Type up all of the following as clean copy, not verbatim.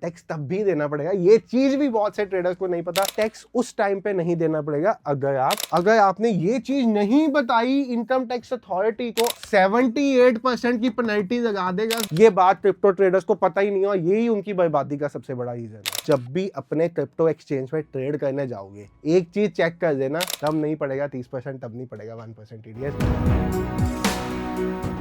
Tax तब भी देना पड़ेगा। ये चीज भी बहुत से ट्रेडर्स को नहीं पता, टैक्स उस टाइम पे नहीं देना पड़ेगा अगर आपने ये चीज नहीं बताई इनकम टैक्स अथॉरिटी को 78% की पेनल्टी लगा देगा। ये बात क्रिप्टो ट्रेडर्स को पता ही नहीं हो, यही उनकी बर्बादी का सबसे बड़ा रीजन है। जब भी अपने क्रिप्टो एक्सचेंज में ट्रेड करने जाओगे एक चीज चेक कर देना, तब नहीं पड़ेगा 30%, तब नहीं पड़ेगा 1% टीडीएस।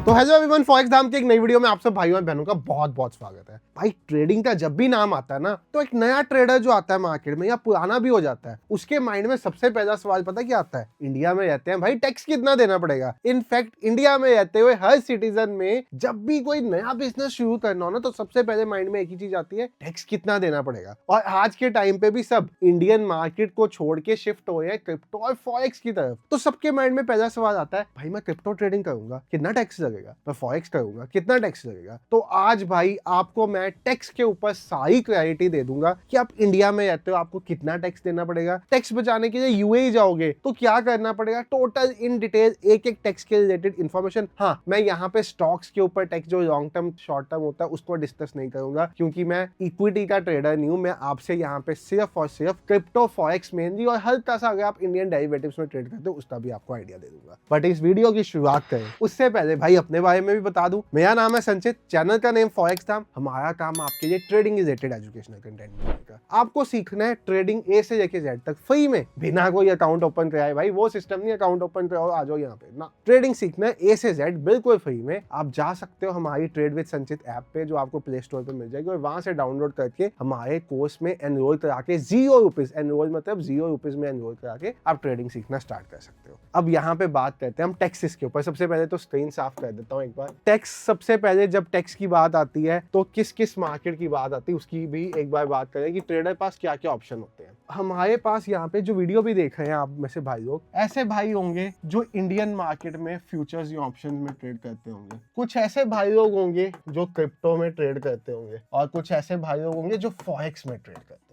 तो हेलो एवरीवन, फॉरेक्स धाम की एक नई वीडियो में आप सब भाइयों और बहनों का बहुत बहुत स्वागत है। भाई ट्रेडिंग का जब भी नाम आता है ना, तो एक नया ट्रेडर जो आता है मार्केट में या पुराना भी हो जाता है, उसके माइंड में सबसे पहला सवाल पता क्या आता है? इंडिया में रहते हैं भाई, टैक्स कितना देना पड़ेगा। इनफैक्ट इंडिया में रहते हुए हर सिटीजन में जब भी कोई नया बिजनेस शुरू करना हो ना, तो सबसे पहले माइंड में एक ही चीज आती है, टैक्स कितना देना पड़ेगा। और आज के टाइम पे भी सब इंडियन मार्केट को छोड़ के शिफ्ट हो रहे हैं क्रिप्टो और फॉरेक्स की तरफ। तो सबके माइंड में पहला सवाल आता है, भाई मैं क्रिप्टो ट्रेडिंग करूंगा, कितना टैक्स लगेगा? मैं फॉरेक्स करूंगा, कितना टैक्स लगेगा? तो आज भाई आपको मैं टैक्स के ऊपर सारी क्लैरिटी दे दूंगा कि आप इंडिया में रहते हो, आपको कितना टैक्स देना पड़ेगा। टैक्स बचाने के लिए यूएई जाओगे तो क्या करना पड़ेगा, टोटल इन डिटेल एक एक टैक्स के रिलेटेड इंफॉर्मेशन। हाँ, मैं यहाँ पे स्टॉक्स के ऊपर टैक्स जो लॉन्ग टर्म शॉर्ट टर्म होता है उसको डिस्कस नहीं करूंगा, क्योंकि मैं इक्विटी का ट्रेडर नहीं हूं। मैं आपसे यहाँ पे सिर्फ और सिर्फ क्रिप्टो, फॉरेक्स मेनली और हल्का सा अगर आप इंडियन डेरिवेटिव्स में ट्रेड करते हो उसका भी आपको आइडिया दे दूंगा। बट इस वीडियो की शुरुआत करें उससे पहले भाई अपने बारे में भी बता दूं। मेरा नाम है संचित, चैनल का नेम फॉरेक्स धाम। हमारा काम आपके लिए ट्रेडिंग रिलेटेड एजुकेशनल कंटेंट बनाने का। आपको सीखना है ट्रेडिंग ए से लेके जेड तक फ्री में, बिना कोई अकाउंट ओपन कराए। भाई वो सिस्टम नहीं अकाउंट ओपन कराओ आ जाओ यहाँ पे ना, ट्रेडिंग सीखना है ए से जेड बिल्कुल फ्री में। आप जा सकते हो हमारी ट्रेड विद संचित ऐप पे, जो आपको प्ले स्टोर पे मिल जाएगी, और वहां से डाउनलोड करके हमारे कोर्स में एनरोल करा के ₹0, एनरोल मतलब ₹0 में एनरोल करा के आप ट्रेडिंग सीखना स्टार्ट कर सकते हो। अब यहाँ पे बात करते हैं हम टैक्सेस के ऊपर। सबसे पहले तो स्क्रीन साफ कर देता हूँ एक बार। टैक्स, सबसे पहले जब टैक्स की बात आती है तो किस किस मार्केट की बात आती है उसकी भी एक बार बात करें कि ट्रेडर पास क्या क्या ऑप्शन होते हैं। हमारे पास यहाँ पे जो वीडियो भी देख रहे हैं आप में से भाई लोग, ऐसे भाई होंगे जो इंडियन मार्केट में फ्यूचर्स या ऑप्शन में ट्रेड करते होंगे, कुछ ऐसे भाई लोग होंगे जो क्रिप्टो में ट्रेड करते होंगे, और कुछ ऐसे भाई लोग होंगे जो फॉरेक्स में ट्रेड करते होंगे।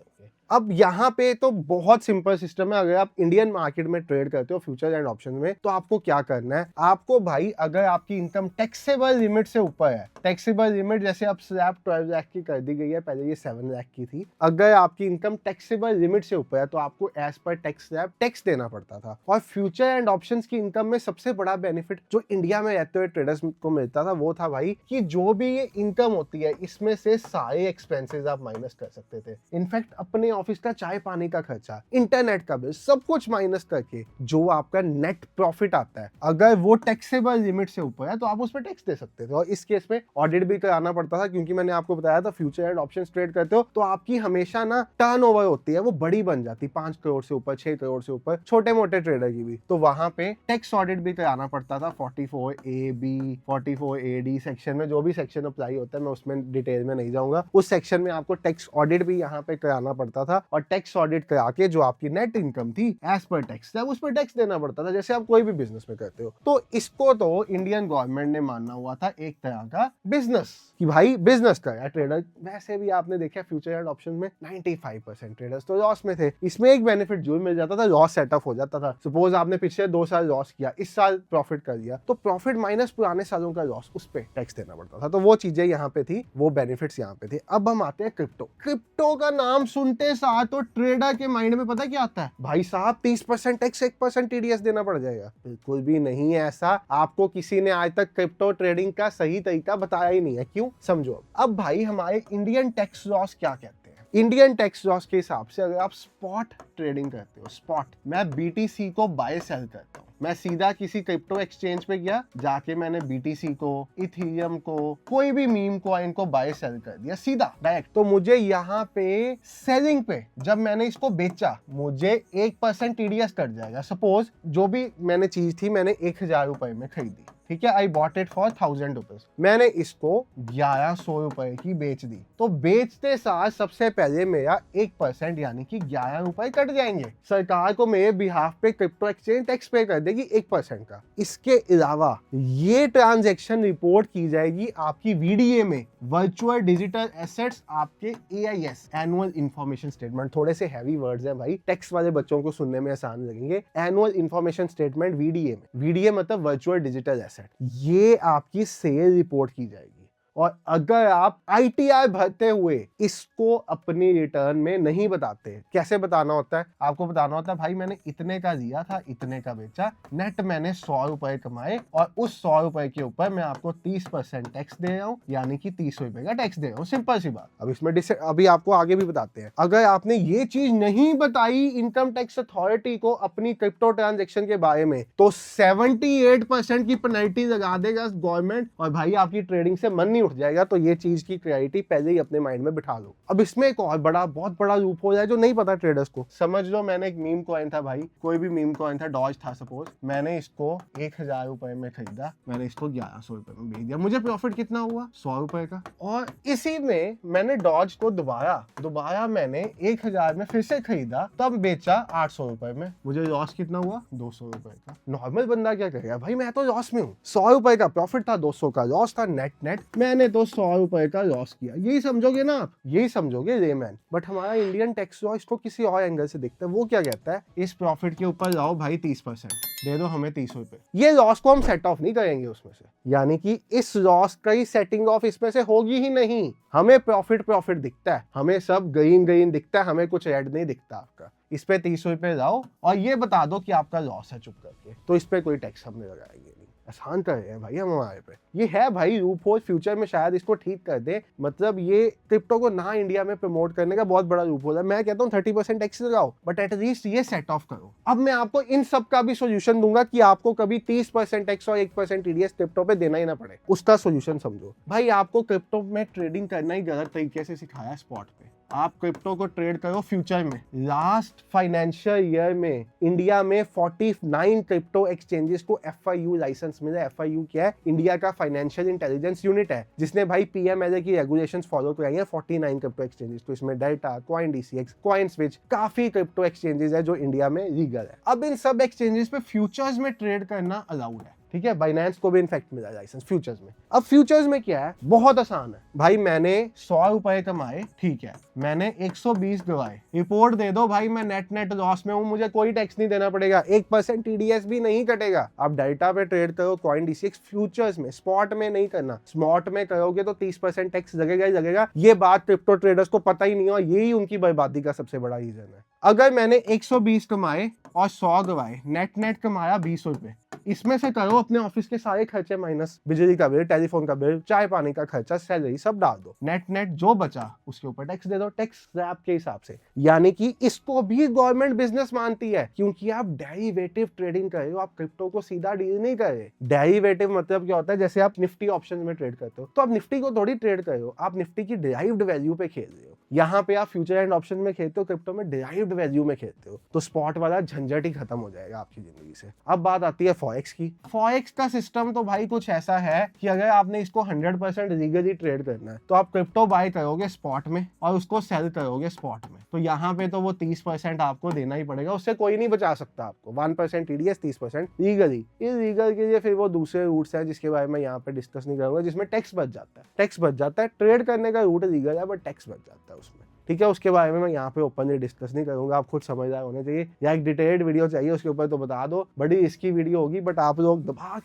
अब यहाँ पे तो बहुत सिंपल सिस्टम है। अगर आप इंडियन मार्केट में ट्रेड करते हो फ्यूचर एंड ऑप्शन में, तो आपको क्या करना है, आपको भाई अगर आपकी इनकम टैक्सेबल लिमिट से ऊपर है, टैक्सेबल लिमिट जैसे अब स्लैब 12 लाख की कर दी गई है, पहले ये 7 लाख की थी। अगर आपकी इनकम टैक्सेबल लिमिट से ऊपर है तो आपको as per tax slab tax देना पड़ता था। और फ्यूचर एंड ऑप्शन की इनकम में सबसे बड़ा बेनिफिट जो इंडिया में रहते हुए ट्रेडर्स को मिलता था वो था भाई कि जो भी ये इनकम होती है इसमें से सारे एक्सपेंसेस आप माइनस कर सकते थे। इनफैक्ट अपने ऑफिस का चाय पानी का खर्चा, इंटरनेट का बिल, सब कुछ माइनस करके जो आपका नेट प्रॉफिट आता है, अगर वो टैक्सेबल लिमिट से ऊपर है तो आप उसमें टैक्स दे सकते थे। और इस केस में ऑडिट भी कराना पड़ता था, क्योंकि मैंने आपको बताया था फ्यूचर एंड ऑप्शंस ट्रेड करते हो तो आपकी हमेशा ना टर्नओवर होती है वो बड़ी बन जाती, 5 करोड़ से ऊपर, 6 करोड़ से ऊपर, छोटे मोटे ट्रेडर की भी। तो वहां पे टैक्स ऑडिट भी कराना पड़ता था। 44A, 44AD सेक्शन में, जो भी सेक्शन अप्लाई होता है मैं उसमें डिटेल में नहीं जाऊंगा, उस सेक्शन में आपको टैक्स ऑडिट भी यहाँ पे कराना पड़ता था। और टैक्स ऑडिट करा के जो आपकी नेट इनकम थी एज पर टैक्स, तब उस पर टैक्स देना पड़ता था, जैसे आप कोई भी बिजनेस में करते हो। तो इसको तो इंडियन गवर्नमेंट ने मानना हुआ था एक तरह का बिजनेस, कि भाई बिजनेस कर या ट्रेडर। वैसे भी आपने देखा फ्यूचर एंड ऑप्शन में 95% ट्रेडर्स तो लॉस में थे। इसमें एक बेनिफिट जो मिल जाता था, लॉस सेटअप हो जाता था। सपोज आपने पिछले 2 साल लॉस किया, इस साल प्रॉफिट कर लिया, तो प्रॉफिट माइनस पुराने सालों का लॉस, उस पर टैक्स देना पड़ता था। तो वो चीजें यहाँ पे थी, वो बेनिफिट्स यहाँ पे थे। अब हम आते हैं क्रिप्टो। क्रिप्टो का नाम सुनते साथ तो ट्रेडर के माइंड में पता क्या आता है, भाई साहब 30% टैक्स, 1% टीडीएस देना पड़ जाएगा। बिल्कुल भी नहीं है ऐसा। आपको किसी ने आज तक क्रिप्टो ट्रेडिंग का सही तरीका बताया ही नहीं है। क्यों, समझो। अब भाई हमारे इंडियन टैक्स लॉस क्या कहते हैं? इंडियन टैक्स लॉस के हिसाब से अगर आप स्पॉट ट्रेडिंग करते हो, स्पॉट, मैं बीटीसी को बाय सेल करता हूँ, मैं सीधा किसी क्रिप्टो एक्सचेंज पे गया, जाके मैंने बीटीसी को, इथेरियम को, कोई भी मीम कॉइन को बाय सेल कर दिया सीधा डायरेक्ट। तो मुझे यहाँ पे सेलिंग पे जब मैंने इसको बेचा, मुझे 1% टीडीएस कट जाएगा। सपोज जो भी मैंने चीज थी मैंने ₹1000 में खरीदी, ठीक है, आई बॉट इट फॉर ₹1000, मैंने इसको ₹1100 की बेच दी। तो बेचते साथ सबसे पहले मेरा 1% यानी कि ₹11 कट जाएंगे। सरकार को मेरे बिहाफ पे क्रिप्टो एक्सचेंज टैक्स पे कर देगी 1% का। इसके अलावा ये ट्रांजैक्शन रिपोर्ट की जाएगी आपकी वीडीए में, वर्चुअल डिजिटल एसेट्स, आपके एआईएस, एनुअल इंफॉर्मेशन स्टेटमेंट। थोड़े से हैवी वर्ड्स हैं भाई, टैक्स वाले बच्चों को सुनने में आसान लगेंगे। एनुअल इंफॉर्मेशन स्टेटमेंट वीडीए में, वीडीए मतलब वर्चुअल डिजिटल एसेट, ये आपकी सेल रिपोर्ट की जाएगी। और अगर आप ITR भरते हुए इसको अपनी रिटर्न में नहीं बताते, कैसे बताना होता है? आपको बताना होता है भाई मैंने इतने का दिया था, इतने का बेचा, नेट मैंने 100 रुपए कमाए और उस 100 रुपए के ऊपर मैं आपको 30% टैक्स दे रहा हूँ, यानी कि 30 रुपए का टैक्स दे रहा हूँ। सिंपल सी बात। अब इसमें अभी आपको आगे भी बताते हैं। अगर आपने ये चीज नहीं बताई इनकम टैक्स अथॉरिटी को अपनी क्रिप्टो ट्रांजेक्शन के बारे में, तो 78% की पेनल्टी लगा देगा गवर्नमेंट और भाई आपकी ट्रेडिंग से मन नहीं उठ जाएगा। तो ये चीज की क्लैरिटी पहले ही अपने माइंड में बिठा लो। अब इसमें एक और बहुत बड़ा लूप हो जाए जो नहीं पता ट्रेडर्स को। समझ लो मैंने एक मीम कॉइन था भाई, कोई भी मीम कॉइन था, डॉज था सपोज, मैंने इसको 1000 रुपए में खरीदा, मैंने इसको 1100 रुपए में बेच दिया, मुझे प्रॉफिट कितना हुआ? 100 रुपए का। और इसी में मैंने डॉज को दोबारा मैंने 1000 में फिर से खरीदा, तब बेचा 800 रुपए में, मुझे लॉस कितना हुआ? 200 रुपए का। नॉर्मल बंदा क्या करेगा? भाई मैं तो लॉस में हूँ, 100 रुपए का प्रॉफिट था, 200 का लॉस था, नेट मैंने तो 100 रुपए का लॉस किया। यही समझोगे ना आप, यही समझोगे लेमैन। बट हमारा इंडियन टैक्स लॉ इसको किसी और एंगल से देखता है। वो क्या कहता है? इस प्रॉफिट के ऊपर लाओ भाई 30%, दे दो हमें 30 रुपए। ये लॉस को हम सेट ऑफ नहीं करेंगे उसमें से, यानी कि इस लॉस का ही सेटिंग ऑफ इसमें से होगी ही नहीं। हमें प्रॉफिट दिखता है, हमें सब ग्रीन दिखता है, हमें कुछ रेड नहीं दिखता आपका। इस पे 30 रुपए लाओ और ये बता दो कि आपका लॉस है चुप करके, तो इस पे कोई टैक्स हमने लगाएंगे नहीं। आसान कर रहे हैं भाई हम हमारे पे। ये है भाई लूप होल, फ्यूचर में शायद इसको ठीक कर दे। मतलब ये क्रिप्टो को ना इंडिया में प्रमोट करने का बहुत बड़ा लूप होल है। मैं कहता हूँ 30% टैक्स लगाओ, बट एटलीस्ट ये सेट ऑफ करो। अब मैं आपको इन सब का भी सोल्यूशन दूंगा कि आपको कभी 30% टैक्स और 1% TDS क्रिप्टो पे देना ही ना पड़े। उसका सोल्यूशन समझो भाई। आपको क्रिप्टो में ट्रेडिंग करना ही गलत तरीके से सिखाया स्पॉट पे। आप क्रिप्टो को ट्रेड करो फ्यूचर में। लास्ट फाइनेंशियल ईयर में इंडिया में 49 क्रिप्टो एक्सचेंजेस को FIU लाइसेंस मिला। FIU क्या है? इंडिया का फाइनेंशियल इंटेलिजेंस यूनिट है, जिसने भाई PMLA की रेगुलेशंस फॉलो कराई है 49 क्रिप्टो एक्सचेंजेस। तो इसमें डेल्टा, CoinDCX, CoinSwitch, काफी क्रिप्टो एक्सचेंजेस है जो इंडिया में लीगल है। अब इन सब एक्सचेंजेस पे फ्यूचर्स में ट्रेड करना अलाउड है, ठीक है। बाइनेंस को भी इनफैक्ट मिला लाइसेंस फ्यूचर्स में। अब फ्यूचर्स में क्या है? बहुत आसान है भाई। मैंने 100 रुपए कमाए, ठीक है, मैंने 120 गवाए, रिपोर्ट दे दो भाई मैं नेट लॉस में हूं, मुझे कोई टैक्स नहीं देना पड़ेगा, 1% TDS भी नहीं कटेगा। आप डेल्टा पे ट्रेड करो, CoinDCX फ्यूचर्स में, स्पॉट में नहीं करना। स्पॉट में करोगे तो 30% टैक्स लगेगा ही लगेगा। ये बात क्रिप्टो ट्रेडर्स को पता ही नहीं हो, यही उनकी बर्बादी का सबसे बड़ा रीजन है। अगर मैंने 120 कमाए और 100 गवाए, नेट कमाया 20 रुपए, इसमें से करो अपने ऑफिस के सारे खर्चे माइनस, बिजली का बिल, टेलीफोन का बिल, चाय पानी का खर्चा, सैलरी, सब डाल दो। नेट जो बचा उसके ऊपर टैक्स दे दो, टैक्स स्लैब के हिसाब से। यानी कि इसको भी गवर्नमेंट बिजनेस मानती है, क्योंकि आप डेरिवेटिव ट्रेडिंग कर रहे हो, आप क्रिप्टो को सीधा डील नहीं कर रहे। डेरिवेटिव मतलब क्या होता है? जैसे आप निफ्टी ऑप्शन में ट्रेड करते हो, तो आप निफ्टी को थोड़ी ट्रेड कर रहे हो, आप निफ्टी की डिराइव्ड वैल्यू पे खेल रहे हो। यहाँ पे आप फ्यूचर एंड ऑप्शन में खेलते हो, क्रिप्टो में डिराइव्ड वैल्यू में खेलते हो। तो स्पॉट वाला झंझट ही खत्म हो जाएगा आपकी जिंदगी से। अब बात आती है फॉरेक्स की। फॉरेक्स का सिस्टम तो भाई कुछ ऐसा है कि अगर आपने इसको 100% लीगली ट्रेड करना है, तो आप क्रिप्टो बाय करोगे स्पॉट में और उसको सेल करोगे स्पॉट में, तो यहाँ पे तो वो 30% आपको देना ही पड़ेगा, उससे कोई नहीं बचा सकता आपको। 1% TDS, 30% लीगली। इलीगल के लिए फिर वो दूसरे रूट्स हैं जिसके बारे में यहाँ पे डिस्कस नहीं करूंगा, जिसमें टैक्स बच जाता है। ट्रेड करने का रूट लीगल है बट टैक्स बच जाता है उसमें, ठीक है। उसके बारे में मैं यहाँ पे ओपनली डिस्कस नहीं करूंगा, आप खुद समझदार होने चाहिए। या एक डिटेल्ड वीडियो चाहिए उसके ऊपर तो बता दो, बड़ी इसकी वीडियो होगी, बट आप लोग दबा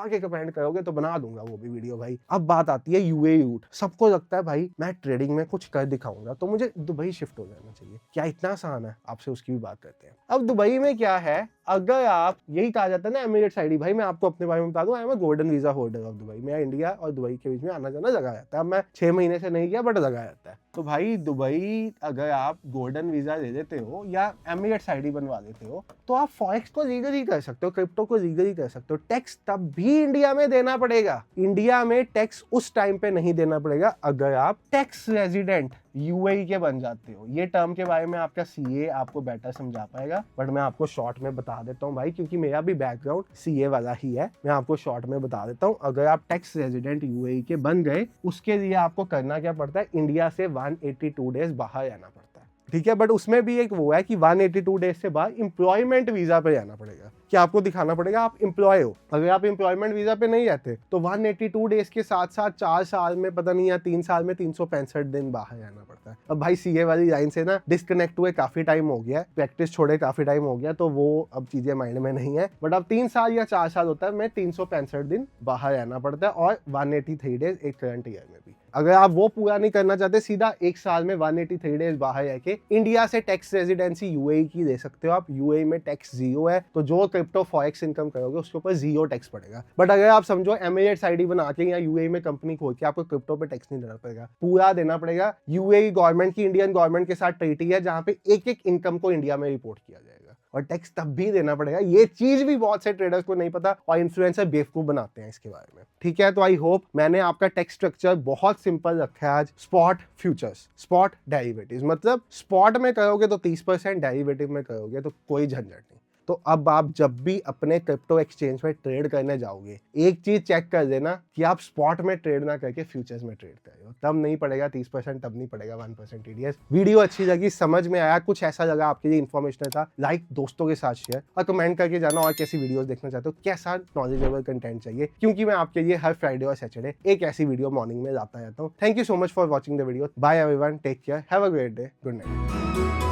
के कमेंट करोगे तो बना दूंगा वो भी वीडियो भाई। अब बात आती है UAE रूट। सबको लगता है भाई मैं ट्रेडिंग में कुछ कर दिखाऊंगा तो मुझे दुबई शिफ्ट हो जाना चाहिए। क्या इतना आसान है? आपसे उसकी भी बात करते हैं। अब दुबई में क्या है? अगर आप, यही कहा जाता है ना एमिरेट्स आईडी, भाई मैं आपको अपने बारे में बता दूं, I am a golden visa holder of Dubai. मैं इंडिया और दुबई के बीच में आना जाना लगा रहता है। अब मैं 6 महीने से नहीं किया बट लगा रहता है। तो भाई दुबई अगर आप गोल्डन वीजा ले लेते हो या एमिरेट्स आईडी बनवा लेते हो, तो आप फॉरेक्स को लीगली कर सकते हो, क्रिप्टो को लीगली कर सकते हो। टैक्स तब भी इंडिया में देना पड़ेगा। इंडिया में टैक्स उस टाइम पे नहीं देना पड़ेगा अगर आप टैक्स रेजिडेंट UAE के बन जाते हो। ये टर्म के बारे में आपका CA आपको बेटर समझा पाएगा, बट मैं आपको शॉर्ट में बता देता हूँ भाई, क्योंकि मेरा भी बैकग्राउंड CA वाला ही है। मैं आपको शॉर्ट में बता देता हूँ। अगर आप टैक्स रेजिडेंट UAE के बन गए, उसके लिए आपको करना क्या पड़ता है? इंडिया से 182 डेज बाहर रहना पड़ता है, ठीक है। बट उसमें भी एक वो है कि 182 डेज से बाद एम्प्लॉयमेंट वीजा पे जाना पड़ेगा, कि आपको दिखाना पड़ेगा आप एम्प्लॉय हो। अगर आप एम्प्लॉयमेंट वीजा पे नहीं रहते तो 182 डेज के साथ साथ 4 साल में पता नहीं या 3 साल में 365 दिन बाहर रहना पड़ता है। है। अब भाई सीए वाली लाइन से ना डिस्कनेक्ट हुए काफी टाइम हो गया है, प्रैक्टिस छोड़े काफी टाइम हो गया, तो वो अब चीजें माइंड में नहीं है। बट अब 3 साल या 4 साल होता है, मैं 365 दिन बाहर रहना पड़ता है और 183 डेज एक करंट ईयर में भी। अगर आप वो पूरा नहीं करना चाहते, सीधा एक साल में 183 डेज बाहर रह के इंडिया से टैक्स रेजिडेंसी यूएई की ले सकते हो आप। यूएई में टैक्स 0 है, तो जो क्रिप्टो फॉरेक्स इनकम करोगे उसके ऊपर 0 टैक्स पड़ेगा। बट अगर आप समझो एमिरेट्स आईडी बना के या यूएई में कंपनी खोल के, आपको क्रिप्टो पे टैक्स नहीं देना पड़ेगा, पूरा देना पड़ेगा। यूएई गवर्नमेंट की इंडियन गवर्नमेंट के साथ ट्रीटी है जहां पे एक एक इनकम को इंडिया में रिपोर्ट किया जाएगा और टैक्स तब भी देना पड़ेगा। ये चीज भी बहुत से ट्रेडर्स को नहीं पता और इन्फ्लुएंसर बेवकूफ बनाते हैं इसके बारे में। ठीक है, तो आई होप मैंने आपका टैक्स स्ट्रक्चर बहुत सिंपल रखा है आज। स्पॉट फ्यूचर्स, स्पॉट डेरिवेटिव्स, मतलब स्पॉट में करोगे तो 30%, डेरिवेटिव में करोगे तो कोई झंझट नहीं। तो अब आप जब भी अपने क्रिप्टो एक्सचेंज में ट्रेड करने जाओगे, एक चीज चेक कर देना कि आप स्पॉट में ट्रेड ना करके फ्यूचर्स में ट्रेड कर रहे हो। तब नहीं पड़ेगा 30%, तब नहीं पड़ेगा 1% टीडीएस। वीडियो अच्छी लगी, समझ में आया, कुछ ऐसा लगा आपके लिए इन्फॉर्मेशन था, लाइक दोस्तों के साथ शेयर और कमेंट करके जाना और कैसी वीडियोस देखना चाहते हो, कैसा नॉलेजेबल कंटेंट चाहिए, क्योंकि मैं आपके लिए हर फ्राइडे और सैटरडे एक ऐसी वीडियो मॉर्निंग में लाता रहता हूँ। Thank you so much for watching the video. Bye everyone, take care, have a great day, good night.